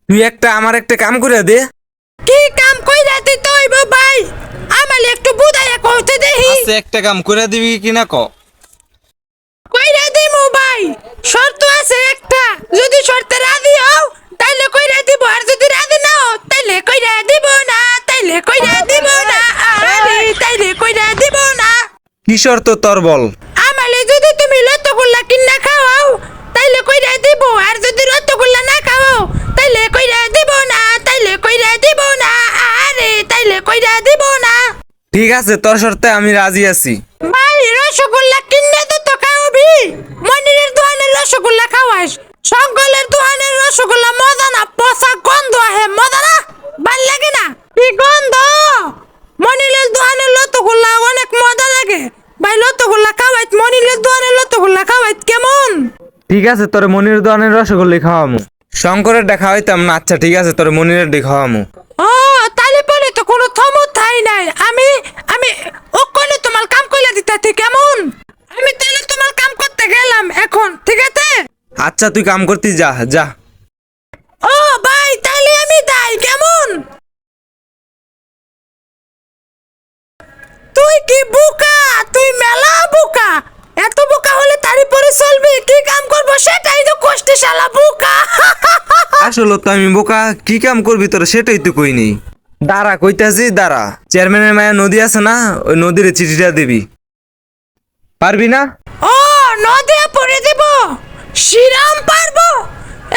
তুই আমার একটা কাম করে দে। কি কাম কইরা দিতে হইব ভাই? আমালে একটু বুঝাইয়া কইতে দেহি। আচ্ছা একটা কাম করে দিবি কিনা ক। কইরা দিমু ভাই, শর্ত আছে একটা। যদি শর্তে রাজি হও তাইলে কইরা দিব, আর যদি রাজি না হও তাইলে কইরা দিব না, তাইলে কইরা দিব না, আরে তাইলে কইরা দিব না। কি শর্ত তোর বল। আমালে যদি তুমি লতগুল্লা কিনা খাওয়াও তাইলে কইরা দিব, আর যদি লতগুল্লা না খাওয়াও তাইলে কইরা দিব না, তাইলে কইরা দিব না, আরে তাইলে কইরা দিব না। ঠিক আছে তোর শর্তে আমি রাজি আছি। ভাই রসগোল্লা কিনে তো খাওয়াবি। মনিরের দোকানের রসগোল্লা খাওয়াস, শঙ্কলের দোকানের রসগোল্লা মজা না, পচা গন্ধ আহে, মজা না, ভাল লাগে না। কি গন্ধ! মনিরের দোকানের লতগুল্লা অনেক মজা লাগে ভাই। লতগুল্লা খাওয়াইত, মনিরের দোকানের লতগুল্লা খাওয়াইত কেমন? ঠিক আছে তোর মনির দোকানের রসগোল্লা খাওয়ামু। শঙ্করের দেখা হইতাম না। আচ্ছা ঠিক আছে তোর মনিরের ডে খাওয়ামু। ও তাহলে বলে তো কোনো থমত থাই নাই। আমি আমি ও কইলে তোমার কাম কইলা দিতাছি কেমন? আমি তাহলে তোমার কাম করতে গেলাম এখন, ঠিক আছে? আচ্ছা তুই কাম করতে যা যা। ও ভাই তাহলে আমি যাই কেমন? তুই কি বোকা? তুই মেলা বোকা। এত বোকা হলে তারই পরে চলবি? কি কাম করবো সেটাই তো কষ্টে শালা বোকা। আসলে তো আমি বোকা, কি কাম করবি তোর সেটাই তো কই নেই। দাঁড়া কইতাছি দাঁড়া। চেয়ারম্যানের মায়া নদী আছে না, ওই নদীর চিঠিটা দিবি। পারবি না? ও নদে পড়ে দেব? শিরাম পারবো?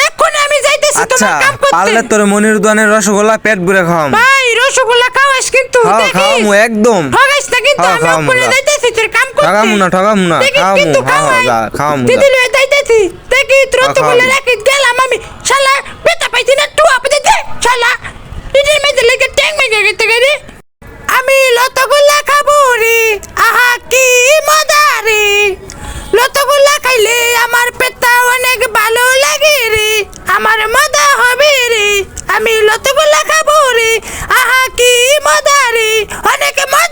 এখন আমি যাইতেছি আচ্ছা তোমার কাম করতে। পারলে তোর মনির দোকানের রসগোল্লা পেট ভরে খাওয়াম। ভাই রসগোল্লা খাওয়াস কিন্তু খাওয়া দেখিস। খাওয়ামু একদম। ঠগাইস না কিন্তু, খাওয়া আমি খাওয়ামু ওপরে যা। যাইতেছি তোর কাম করতে। ঠগামু না দেখিস খাওয়ামু। কিন্তু হ্যাঁ খাওয়াই। যা খাওয়ামু যা। দিদি লয়ে যাইতেছি, দেখি রসগোল্লা খাওয়ামু। রাখি গেলাম আমি। শালা বেটা পাইছি না টুয়া পেতে দে শালা। ইটের মেজে লেগে ট্যাং মেগে গেতে গেরে। আমি লতগুল্লা খাবো রে, আহা কি মজা রে। লতগুল্লা খাইলে আমার পেটটা অনেক ভালো লাগে রে, আমার মজা হবে রে। আমি লতগুল্লা খাবো রে, আহা কি মজা রে, অনেক মজা